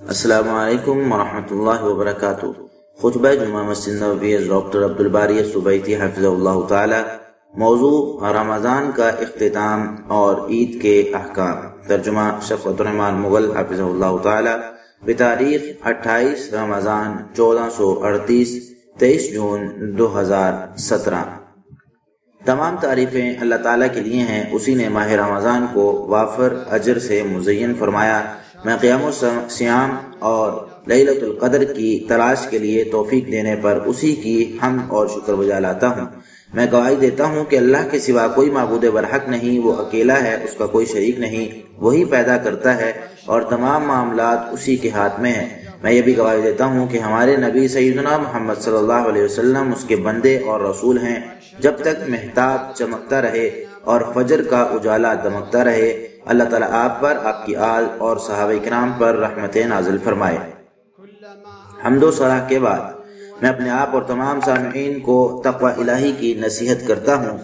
السلام علیکم ورحمۃ اللہ وبرکاتہ۔ خطبہ جمعہ مسجد نبوی ڈاکٹر عبدالباری السبیتی حفظہ اللہ تعالی۔ موضوع رمضان کا اختتام اور عید کے احکام۔ ترجمہ شفقت الرحمان مغل حفظہ اللہ تعالی۔ بتاریخ 28 رمضان 1438 23 جون 2017۔ تمام تعریفیں اللہ تعالیٰ کے لیے ہیں، اسی نے ماہ رمضان کو وافر اجر سے مزین فرمایا۔ میں قیام الصیام اور لیلۃ القدر کی تلاش کے لیے توفیق دینے پر اسی کی حمد اور شکر بجا لاتا ہوں۔ میں گواہی دیتا ہوں کہ اللہ کے سوا کوئی معبود برحق نہیں، وہ اکیلا ہے، اس کا کوئی شریک نہیں، وہی پیدا کرتا ہے اور تمام معاملات اسی کے ہاتھ میں ہیں۔ میں یہ بھی گواہی دیتا ہوں کہ ہمارے نبی سیدنا محمد صلی اللہ علیہ وسلم اس کے بندے اور رسول ہیں۔ جب تک مہتاب چمکتا رہے اور فجر کا اجالا دمکتا رہے، اللہ تعالیٰ آپ پر، آپ کی آل اور صحابہ کرام پر رحمتیں نازل فرمائے۔ حمد و ثنا کے بعد میں اپنے آپ اور تمام سامعین کو تقوی الہی کی نصیحت کرتا ہوں۔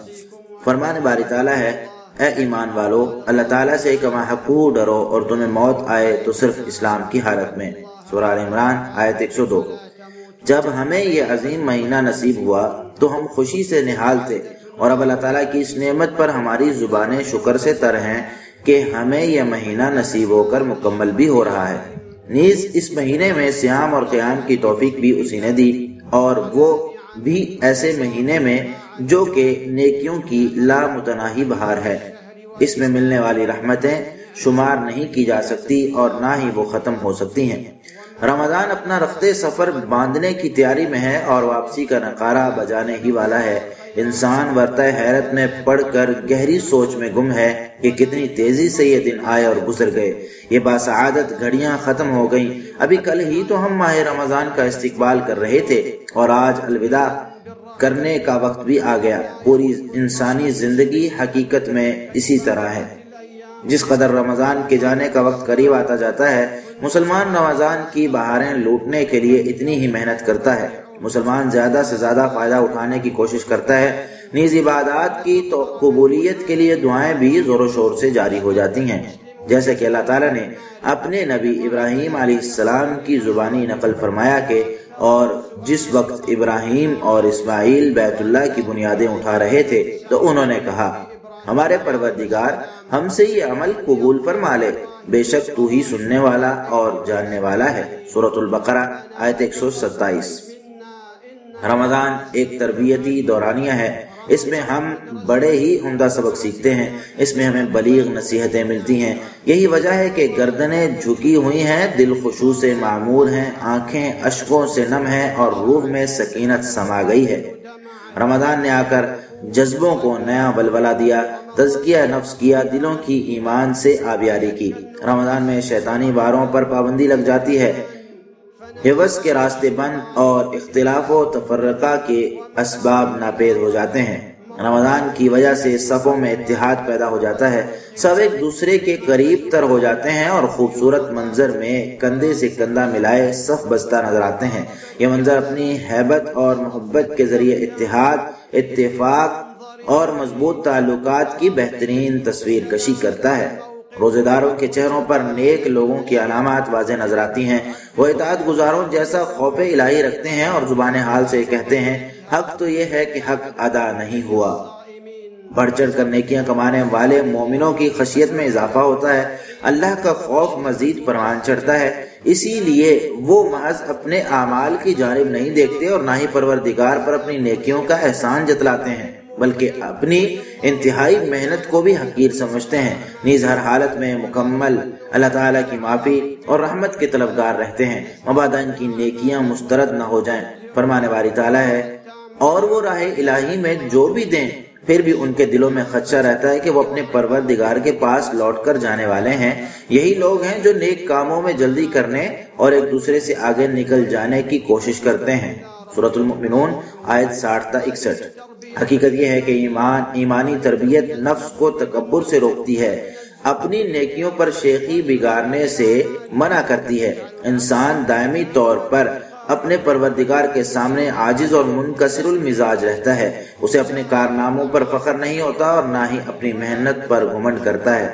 فرمان باری تعالیٰ ہے، اے ایمان والو، اللہ تعالیٰ سے کما حقہ ڈرو اور تمہیں موت آئے تو صرف اسلام کی حالت میں۔ سورہ آل عمران آیت 102۔ جب ہمیں یہ عظیم مہینہ نصیب ہوا تو ہم خوشی سے نہال تھے، اور اب اللہ تعالیٰ کی اس نعمت پر ہماری زبانیں شکر سے تر ہیں کہ ہمیں یہ مہینہ نصیب ہو کر مکمل بھی ہو رہا ہے۔ نیز اس مہینے میں صیام اور قیام کی توفیق بھی اسی نے دی، اور وہ بھی ایسے مہینے میں جو کہ نیکیوں کی لامتناہی بہار ہے۔ اس میں ملنے والی رحمتیں شمار نہیں کی جا سکتی اور نہ ہی وہ ختم ہو سکتی ہیں۔ رمضان اپنا رخت سفر باندھنے کی تیاری میں ہے اور واپسی کا نقارہ بجانے ہی والا ہے۔ انسان ورطہ حیرت میں پڑ کر گہری سوچ میں گم ہے کہ کتنی تیزی سے یہ دن آئے اور گزر گئے، یہ باسعادت گھڑیاں ختم ہو گئیں۔ ابھی کل ہی تو ہم ماہ رمضان کا استقبال کر رہے تھے اور آج الوداع کرنے کا وقت بھی آ گیا۔ پوری انسانی زندگی حقیقت میں اسی طرح ہے۔ جس قدر رمضان کے جانے کا وقت قریب آتا جاتا ہے، مسلمان رمضان کی بہاریں لوٹنے کے لیے اتنی ہی محنت کرتا ہے۔ مسلمان زیادہ سے زیادہ فائدہ اٹھانے کی کوشش کرتا ہے۔ نیز عبادات کی تو قبولیت کے لیے دعائیں بھی زور و شور سے جاری ہو جاتی ہیں، جیسے کہ اللہ تعالیٰ نے اپنے نبی ابراہیم علیہ السلام کی زبانی نقل فرمایا کہ اور جس وقت ابراہیم اور اسماعیل بیت اللہ کی بنیادیں اٹھا رہے تھے تو انہوں نے کہا، ہمارے پروردگار ہم سے یہ عمل قبول فرما لے، بے شک تو ہی سننے والا اور جاننے والا ہے۔ سورۃ البقرہ آیت 127۔ رمضان ایک تربیتی دورانیہ ہے۔ اس میں ہم بڑے ہی عمدہ سبق سیکھتے ہیں، اس میں ہمیں بلیغ نصیحتیں ملتی ہیں۔ یہی وجہ ہے کہ گردنیں جھکی ہوئی ہیں، دل خشوع سے معمور ہیں، آنکھیں اشکوں سے نم ہیں اور روح میں سکینت سما گئی ہے۔ رمضان نے آ کر جذبوں کو نیا ولولہ دیا، تزکیہ نفس کیا، دلوں کی ایمان سے آبیاری کی۔ رمضان میں شیطانی باروں پر پابندی لگ جاتی ہے، حوث کے راستے بند اور اختلاف و تفرقہ کے اسباب ناپید ہو جاتے ہیں۔ رمضان کی وجہ سے صفوں میں اتحاد پیدا ہو جاتا ہے، سب ایک دوسرے کے قریب تر ہو جاتے ہیں اور خوبصورت منظر میں کندھے سے کندھا ملائے صف بستہ نظر آتے ہیں۔ یہ منظر اپنی ہیبت اور محبت کے ذریعے اتحاد، اتفاق اور مضبوط تعلقات کی بہترین تصویر کشی کرتا ہے۔ روزے داروں کے چہروں پر نیک لوگوں کی علامات واضح نظر آتی ہیں۔ وہ اطاعت گزاروں جیسا خوف الہی رکھتے ہیں اور زبان حال سے کہتے ہیں، حق تو یہ ہے کہ حق ادا نہیں ہوا۔ بڑھ چڑھ کر نیکیاں کمانے والے مومنوں کی خشیت میں اضافہ ہوتا ہے، اللہ کا خوف مزید پروان چڑھتا ہے۔ اسی لیے وہ محض اپنے اعمال کی جانب نہیں دیکھتے اور نہ ہی پروردگار پر اپنی نیکیوں کا احسان جتلاتے ہیں، بلکہ اپنی انتہائی محنت کو بھی حقیر سمجھتے ہیں۔ نیز ہر حالت میں مکمل اللہ تعالیٰ کی معافی اور رحمت کے طلبگار رہتے ہیں، مبادا ان کی نیکیاں مسترد نہ ہو جائیں۔ فرمانے والی تعالیٰ ہے، اور وہ راہ الہی میں جو بھی دیں پھر بھی ان کے دلوں میں خدشہ رہتا ہے کہ وہ اپنے پروردگار کے پاس لوٹ کر جانے والے ہیں۔ یہی لوگ ہیں جو نیک کاموں میں جلدی کرنے اور ایک دوسرے سے آگے نکل جانے کی کوشش کرتے ہیں۔ سورۃ المؤمنون آیت 60 تا 61۔ حقیقت یہ ہے کہ ایمانی تربیت نفس کو تکبر سے روکتی ہے، اپنی نیکیوں پر شیخی بگاڑنے سے منع کرتی ہے۔ انسان دائمی طور پر اپنے پروردگار کے سامنے عاجز اور منکسر المزاج رہتا ہے، اسے اپنے کارناموں پر فخر نہیں ہوتا اور نہ ہی اپنی محنت پر گھمنڈ کرتا ہے۔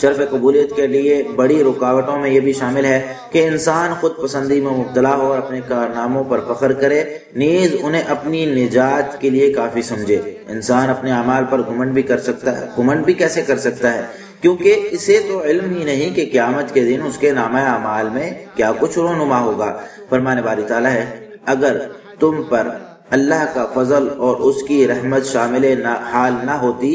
شرف قبولیت کے لیے بڑی رکاوٹوں میں یہ بھی شامل ہے کہ انسان خود پسندی میں مبتلا ہو اور اپنے کارناموں پر فخر کرے، نیز انہیں اپنی نجات کے لیے کافی سمجھے۔ انسان اپنے اعمال پر گھمنڈ بھی کر سکتا ہے۔ گھمنڈ بھی کیسے کر سکتا ہے؟ کیونکہ اسے تو علم ہی نہیں کہ قیامت کے دن اس کے نامہ اعمال میں کیا کچھ رونما ہوگا۔ فرمان باری تعالیٰ ہے، اگر تم پر اللہ کا فضل اور اس کی رحمت شامل حال نہ ہوتی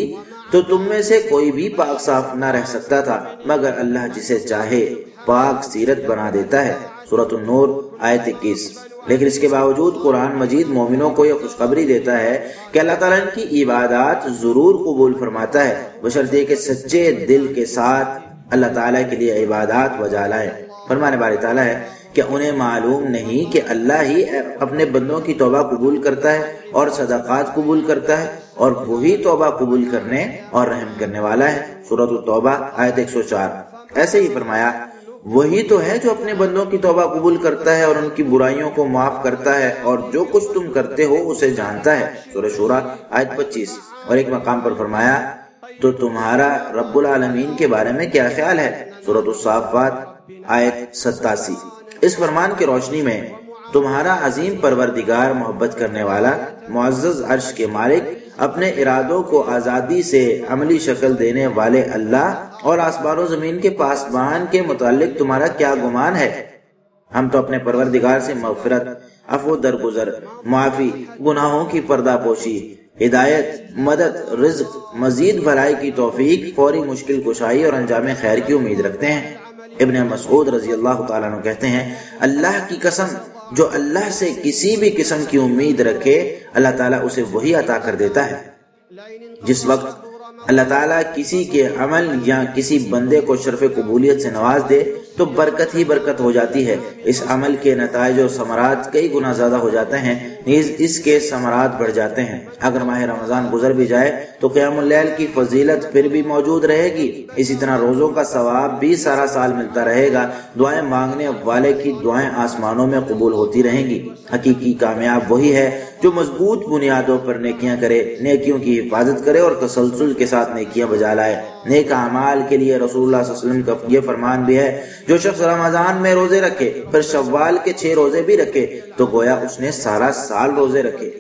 تو تم میں سے کوئی بھی پاک صاف نہ رہ سکتا تھا، مگر اللہ جسے چاہے پاک سیرت بنا دیتا ہے۔ سورۃ النور آیت 21۔ لیکن اس کے باوجود قرآن مجید مومنوں کو یہ خوشخبری دیتا ہے کہ اللہ تعالیٰ ان کی عبادات ضرور قبول فرماتا ہے، بشرطے کہ سچے دل کے ساتھ اللہ تعالیٰ کے لیے عبادات بجا لائیں۔ فرمان باری تعالیٰ ہے کہ انہیں معلوم نہیں کہ اللہ ہی اپنے بندوں کی توبہ قبول کرتا ہے اور صدقات قبول کرتا ہے، اور وہی توبہ قبول کرنے اور رحم کرنے والا ہے۔ سورۃ التوبہ آیت 104۔ ایسے ہی فرمایا، وہی تو ہے جو اپنے بندوں کی توبہ قبول کرتا ہے اور ان کی برائیوں کو معاف کرتا ہے، اور جو کچھ تم کرتے ہو اسے جانتا ہے۔ سورہ شورى آیت 25۔ اور ایک مقام پر فرمایا، تو تمہارا رب العالمین کے بارے میں کیا خیال ہے؟ سورۃ الصافات آیت 87۔ اس فرمان کی روشنی میں تمہارا عظیم پروردگار، محبت کرنے والا، معزز عرش کے مالک، اپنے ارادوں کو آزادی سے عملی شکل دینے والے اللہ اور آسمان و زمین کے پاسبان کے متعلق تمہارا کیا گمان ہے؟ ہم تو اپنے پروردگار سے مغفرت، عفو درگزر، معافی، گناہوں کی پردہ پوشی، ہدایت، مدد، رزق، مزید بھلائی کی توفیق، فوری مشکل کشائی اور انجام خیر کی امید رکھتے ہیں۔ ابن مسعود رضی اللہ تعالیٰ عنہ کہتے ہیں، اللہ کی قسم، جو اللہ سے کسی بھی قسم کی امید رکھے اللہ تعالیٰ اسے وہی عطا کر دیتا ہے۔ جس وقت اللہ تعالیٰ کسی کے عمل یا کسی بندے کو شرف قبولیت سے نواز دے تو برکت ہی برکت ہو جاتی ہے، اس عمل کے نتائج اور ثمرات کئی گنا زیادہ ہو جاتے ہیں، نیز اس کے ثمرات بڑھ جاتے ہیں۔ اگر ماہ رمضان گزر بھی جائے تو قیام اللیل کی فضیلت پھر بھی موجود رہے گی، اسی طرح روزوں کا ثواب بھی سارا سال ملتا رہے گا، دعائیں مانگنے والے کی دعائیں آسمانوں میں قبول ہوتی رہیں گی۔ حقیقی کامیاب وہی ہے جو مضبوط بنیادوں پر نیکیاں کرے، نیکیوں کی حفاظت کرے اور تسلسل کے ساتھ نیکیاں بجا لائے۔ نیک اعمال کے لیے رسول اللہ صلی اللہ علیہ وسلم کا یہ فرمان بھی ہے، جو شخص رمضان میں روزے رکھے پھر شوال کے 6 روزے بھی رکھے تو گویا اس نے سارا سال روزے رکھے۔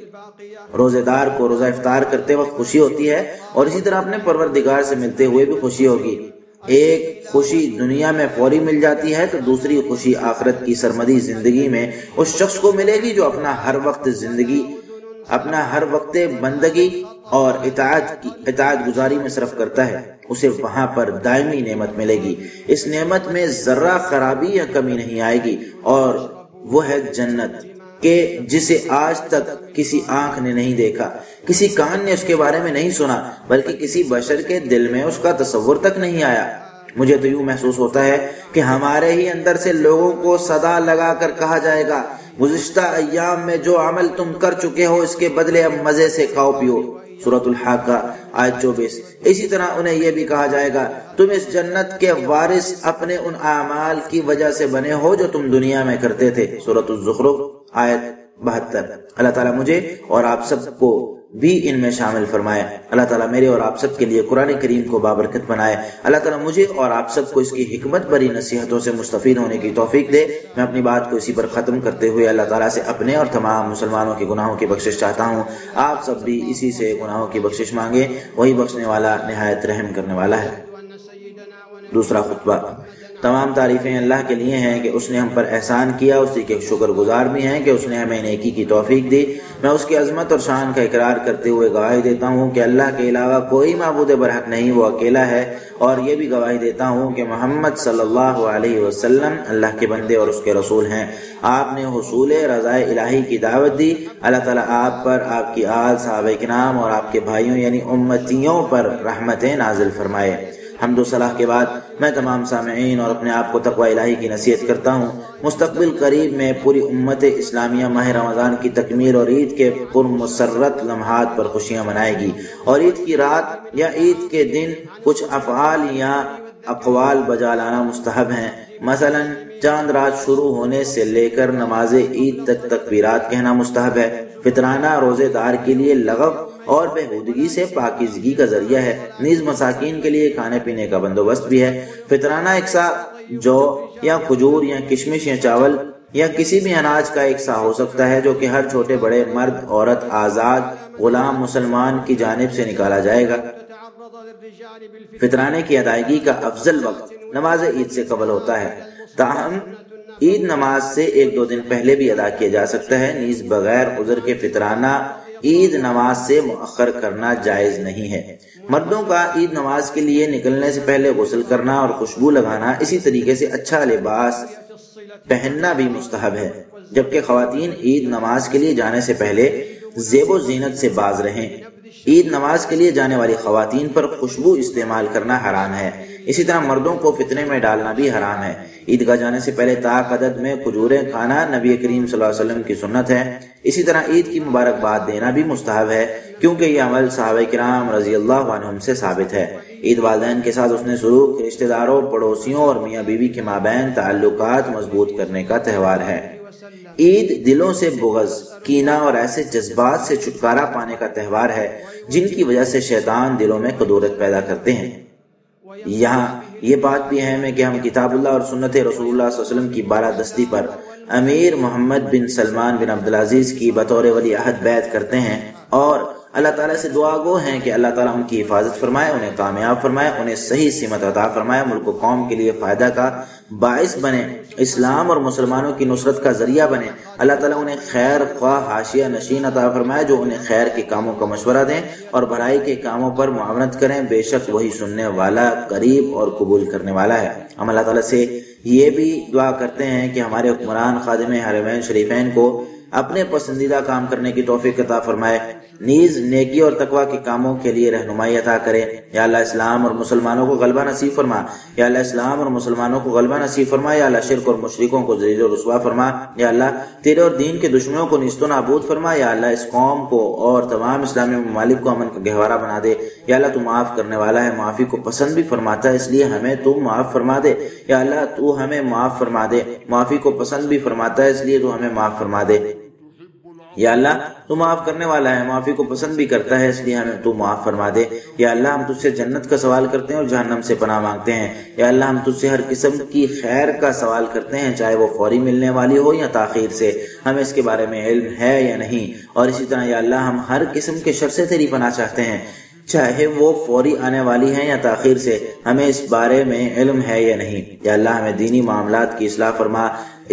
روزے دار کو روزہ افطار کرتے وقت خوشی ہوتی ہے اور اسی طرح اپنے پروردگار سے ملتے ہوئے بھی خوشی ہوگی۔ ایک خوشی دنیا میں فوری مل جاتی ہے تو دوسری خوشی آخرت کی سرمدی زندگی میں اس شخص کو ملے گی جو اپنا ہر وقت بندگی اور اطاعت گزاری میں صرف کرتا ہے، اسے وہاں پر دائمی نعمت ملے گی۔ اس نعمت میں ذرہ خرابی یا کمی نہیں آئے گی، اور وہ ہے جنت کہ جسے آج تک کسی آنکھ نے نہیں دیکھا، کسی کان نے اس کے بارے میں نہیں سنا، بلکہ کسی بشر کے دل میں اس کا تصور تک نہیں آیا۔ مجھے تو یوں محسوس ہوتا ہے کہ ہمارے ہی اندر سے لوگوں کو صدا لگا کر کہا جائے گا، گزشتہ ایام میں جو عمل تم کر چکے ہو اس کے بدلے اب مزے سے کھاؤ پیو۔ سورۃ الحاقہ آیت 24۔ اسی طرح انہیں یہ بھی کہا جائے گا، تم اس جنت کے وارث اپنے ان اعمال کی وجہ سے بنے ہو جو تم دنیا میں کرتے تھے۔ سورۃ الزخرف آیت 72۔ اللہ تعالیٰ مجھے اور آپ سب کو بھی ان میں شامل فرمائے۔ اللہ تعالیٰ میرے اور آپ سب کے لیے قرآن کریم کو بابرکت بنائے۔ اللہ تعالیٰ مجھے اور آپ سب کو اس کی حکمت بری نصیحتوں سے مستفید ہونے کی توفیق دے۔ میں اپنی بات کو اسی پر ختم کرتے ہوئے اللہ تعالیٰ سے اپنے اور تمام مسلمانوں کے گناہوں کی بخشش چاہتا ہوں۔ آپ سب بھی اسی سے گناہوں کی بخشش مانگے، وہی بخشنے والا نہایت رحم کرنے والا ہے۔ دوسرا خطبہ۔ تمام تعریفیں اللہ کے لیے ہیں کہ اس نے ہم پر احسان کیا، اسی کے شکر گزار بھی ہیں کہ اس نے ہمیں نیکی کی توفیق دی۔ میں اس کی عظمت اور شان کا اقرار کرتے ہوئے گواہی دیتا ہوں کہ اللہ کے علاوہ کوئی معبود برحق نہیں، وہ اکیلا ہے، اور یہ بھی گواہی دیتا ہوں کہ محمد صلی اللہ علیہ وسلم اللہ کے بندے اور اس کے رسول ہیں۔ آپ نے حصول رضا الہی کی دعوت دی۔ اللہ تعالیٰ آپ پر، آپ کی آل، صحابہ کرام اور آپ کے بھائیوں یعنی امتیوں پر رحمتیں نازل فرمائے۔ حمد و صلاح کے بعد میں تمام سامعین اور اپنے آپ کو تقوی الہی کی نصیحت کرتا ہوں۔ مستقبل قریب میں پوری امت اسلامیہ ماہ رمضان کی تکمیل اور عید کے پرمسرت لمحات پر خوشیاں منائے گی، اور عید کی رات یا عید کے دن کچھ افعال یا اقوال بجا لانا مستحب ہیں۔ مثلا چاند رات شروع ہونے سے لے کر نماز عید تک تکبیرات کہنا مستحب ہے۔ فطرانہ روزے دار کے لیے لغو اور بہودگی سے پاکیزگی کا ذریعہ ہے۔ نیز مساکین کے لیے کھانے پینے کا بندوبست بھی ہے۔ فطرانہ اقصا جو یا کھجور یا کشمش یا چاول یا کسی بھی اناج کا ایک سا ہو سکتا ہے، جو کہ ہر چھوٹے بڑے، مرد، عورت، آزاد، غلام، مسلمان کی جانب سے نکالا جائے گا۔ فطرانے کی ادائیگی کا افضل وقت نماز عید سے قبل ہوتا ہے، تاہم عید نماز سے 1-2 دن پہلے بھی ادا کیا جا سکتا ہے۔ نیز بغیر عذر کے فطرانہ عید نماز سے مؤخر کرنا جائز نہیں ہے۔ مردوں کا عید نماز کے لیے نکلنے سے پہلے غسل کرنا اور خوشبو لگانا، اسی طریقے سے اچھا لباس پہننا بھی مستحب ہے، جبکہ خواتین عید نماز کے لیے جانے سے پہلے زیب و زینت سے باز رہیں۔ عید نماز کے لیے جانے والی خواتین پر خوشبو استعمال کرنا حرام ہے۔ اسی طرح مردوں کو فتنے میں ڈالنا بھی حرام ہے۔ عیدگاہ جانے سے پہلے طاق عدد میں کھجوریں کھانا نبی کریم صلی اللہ علیہ وسلم کی سنت ہے۔ اسی طرح عید کی مبارکباد دینا بھی مستحب ہے، کیونکہ یہ عمل صحابہ کرام رضی اللہ عنہم سے ثابت ہے۔ عید والدین کے ساتھ حسن سلوک، رشتہ داروں، پڑوسیوں اور میاں بیوی کے مابین تعلقات مضبوط کرنے کا تہوار ہے۔ عید دلوں سے بغض، کینہ اور ایسے جذبات سے چھٹکارا پانے کا تہوار ہے جن کی وجہ سے شیطان دلوں میں کدورت پیدا کرتے ہیں۔ یہاں یہ بات بھی اہم ہے کہ ہم کتاب اللہ اور سنت رسول اللہ صلی اللہ علیہ وسلم کی بالادستی پر امیر محمد بن سلمان بن عبدالعزیز کی بطور ولی عہد بیعت کرتے ہیں، اور اللہ تعالیٰ سے دعا گو ہیں کہ اللہ تعالیٰ ان کی حفاظت فرمائے، انہیں کامیاب فرمائے، انہیں صحیح سمت عطا فرمائے، ملک و قوم کے لیے فائدہ کا باعث بنے، اسلام اور مسلمانوں کی نصرت کا ذریعہ بنے۔ اللہ تعالیٰ انہیں خیر خواہ حاشیہ نشین عطا فرمائے، جو انہیں خیر کے کاموں کا مشورہ دیں اور بھلائی کے کاموں پر معاونت کریں، بے شک وہی سننے والا، قریب اور قبول کرنے والا ہے۔ ہم اللہ تعالیٰ سے یہ بھی دعا کرتے ہیں کہ ہمارے حکمران خادم حرمین شریفین کو اپنے پسندیدہ کام کرنے کی توفیق عطا فرمائے، نیز نیکی اور تقوی کے کاموں کے لیے رہنمائی عطا کرے۔ یا اللہ اسلام اور مسلمانوں کو غلبہ نصیب فرما، یا اللہ اسلام اور مسلمانوں کو غلبہ نصیب فرما، یا اللہ شرک اور مشرکوں کو ذلیل و رسوا فرما، یا اللہ تیرے اور دین کے دشمنوں کو نیست و نابود فرما، یا اللہ اس قوم کو اور تمام اسلامی ممالک کو امن کا گہوارہ بنا دے۔ یا اللہ تو معاف کرنے والا ہے، معافی کو پسند بھی فرماتا ہے، اس لیے ہمیں تو معاف فرما دے۔ یا اللہ تو ہمیں معاف فرما دے، معافی کو پسند بھی فرماتا ہے، اس لیے تو ہمیں معاف فرما دے۔ یا اللہ تو معاف کرنے والا ہے، معافی کو پسند بھی کرتا ہے، اس لیے ہمیں تو معاف فرما دے۔ یا اللہ ہم تجھ سے جنت کا سوال کرتے ہیں اور جہنم سے پناہ مانگتے ہیں۔ یا اللہ ہم تجھ سے ہر قسم کی خیر کا سوال کرتے ہیں، چاہے وہ فوری ملنے والی ہو یا تاخیر سے، ہمیں اس کے بارے میں علم ہے یا نہیں۔ اور اسی طرح یا اللہ ہم ہر قسم کے شر سے تیری پناہ چاہتے ہیں، چاہے وہ فوری آنے والی ہیں یا تاخیر سے، ہمیں اس بارے میں علم ہے یا نہیں۔ یا اللہ ہمیں دینی معاملات کی اصلاح فرما،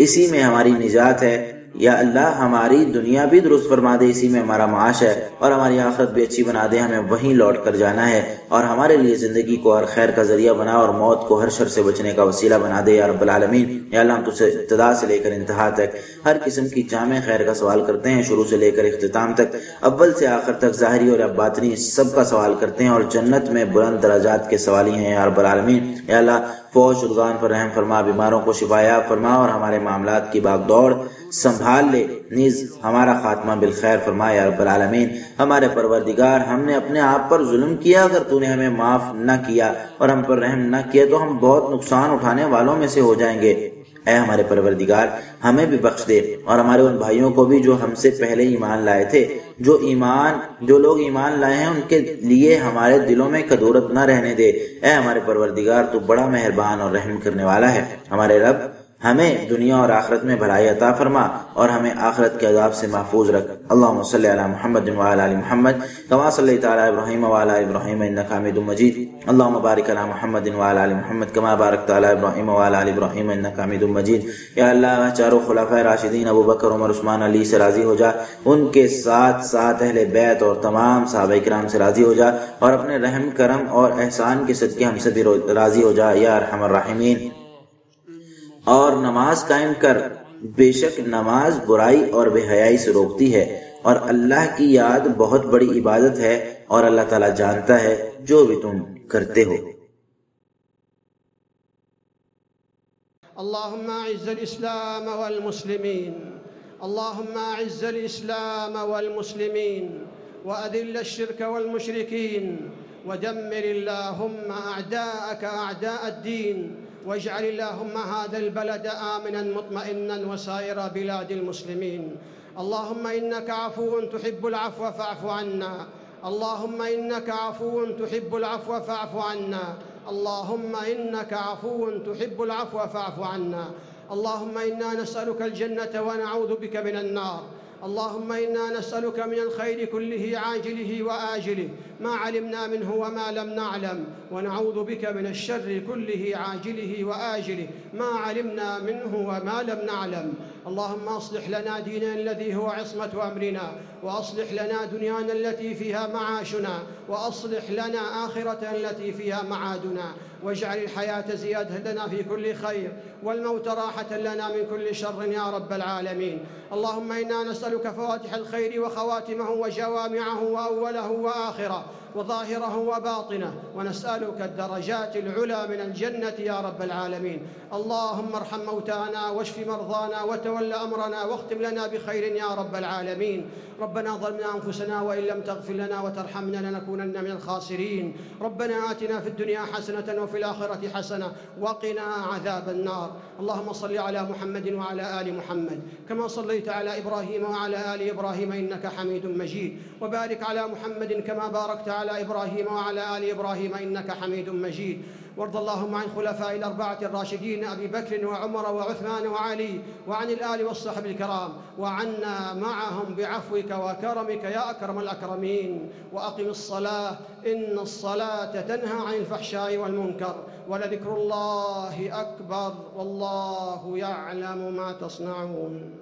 اسی میں ہماری نجات ہے۔ یا اللہ ہماری دنیا بھی درست فرما دے، اسی میں ہمارا معاش ہے، اور ہماری آخرت بھی اچھی بنا دے، ہمیں وہیں لوٹ کر جانا ہے، اور ہمارے لیے زندگی کو ہر خیر کا ذریعہ بنا اور موت کو ہر شر سے بچنے کا وسیلہ بنا دے یا رب العالمین۔ یا اللہ ہم تجھ سے ابتدا سے لے کر انتہا تک ہر قسم کی جامع خیر کا سوال کرتے ہیں، شروع سے لے کر اختتام تک، اول سے آخر تک، ظاہری اور باطنی سب کا سوال کرتے ہیں، اور جنت میں بلند درجات کے سوالی ہیں یا رب العالمین۔ یا اللہ فوج شدگان پر رحم فرما، بیماروں کو شفایاب فرما، اور ہمارے معاملات کی باغ دوڑ سنبھال لے، نیز ہمارا خاتمہ بالخیر فرما یا رب العالمین۔ ہمارے پروردگار، ہم نے اپنے آپ پر ظلم کیا، اگر تو نے ہمیں معاف نہ کیا اور ہم پر رحم نہ کیا تو ہم بہت نقصان اٹھانے والوں میں سے ہو جائیں گے۔ اے ہمارے پروردگار ہمیں بھی بخش دے، اور ہمارے ان بھائیوں کو بھی جو ہم سے پہلے ایمان لائے تھے، جو لوگ ایمان لائے ہیں ان کے لیے ہمارے دلوں میں کدورت نہ رہنے دے۔ اے ہمارے پروردگار تو بڑا مہربان اور رحم کرنے والا ہے۔ ہمارے رب ہمیں دنیا اور آخرت میں بھلائی عطا فرما، اور ہمیں آخرت کے عذاب سے محفوظ رکھ۔ اللہم صلی علی محمد وعلی آل محمد کما صلیت علی ابراہیم وعلی آل ابراہیم انک حمید مجید۔ اللہم بارک علی محمد وعلی آل محمد کما بارکت علی ابراہیم وعلی آل ابراہیم انک حمید مجید۔ یا اللہ چاروں خلفائے راشدین ابو بکر، عمر، عثمان، علی سے راضی ہو جا، ان کے ساتھ ساتھ اہل بیت اور تمام صحابہ کرام سے راضی ہو جا، اور اپنے رحم کرم اور احسان کے صدقے ہم سے بھی راضی ہو جا یا ارحم الراحمین۔ اور نماز قائم کر، بے شک نماز برائی اور بے حیائی سے روکتی ہے، اور اللہ کی یاد بہت بڑی عبادت ہے، اور اللہ تعالیٰ جانتا ہے جو بھی تم کرتے ہو۔ اللهم اعز الاسلام والمسلمين، اللهم اعز الاسلام والمسلمين واذل الشرك والمشركين، ودمر اللهم اعداءك اعداء الدين، واجعل اللهم هذا البلد آمنا مطمئنا وسائر بلاد المسلمين. اللهم إنك عفو تحب العفو فاعف عنا. اللهم إنك عفو تحب العفو فاعف عنا. اللهم إنك عفو تحب العفو فاعف عنا. اللهم إنا نسألك الجنة ونعوذ بك من النار. اللهم إنا نسألك من الخير كله عاجله وآجله ما علمنا منه وما لم نعلم، ونعوذ بك من الشر كله عاجله وآجله ما علمنا منه وما لم نعلم. اللهم أصلح لنا ديننا الذي هو عصمة أمرنا، وأصلح لنا دنيانا التي فيها معاشنا، وأصلح لنا آخرة التي فيها معادنا، واجعل الحياة زيادة لنا في كل خير، والموت راحة لنا من كل شر يا رب العالمين. اللهم إنا نسألك فواتح الخير وخواتمه وجوامعه وأوله وآخره وظاهره وباطنه، ونسألك الدرجات العلى من الجنة يا رب العالمين. اللهم ارحم موتانا واشف مرضانا وتول أمرنا واختم لنا بخير يا رب العالمين. ربنا ظلمنا أنفسنا وإن لم تغفر لنا وترحمنا لنكونن من الخاسرين. ربنا آتنا في الدنيا حسنة وفي الآخرة حسنة وقنا عذاب النار. اللهم صل على محمد وعلى آل محمد كما صليت على إبراهيم وعلى آل إبراهيم إنك حميد مجيد، وبارك على محمد كما باركت على إبراهيم وعلى آل إبراهيم إنك حميد مجيد. وارض اللهم عن خلفاء الأربعة الراشدين أبي بكر وعمر وعثمان وعلي، وعن الآل والصحب الكرام، وعنا معهم بعفوك وكرمك يا أكرم الأكرمين. وأقم الصلاة إن الصلاة تنهى عن الفحشاء والمنكر، ولذكر الله أكبر والله يعلم ما تصنعون.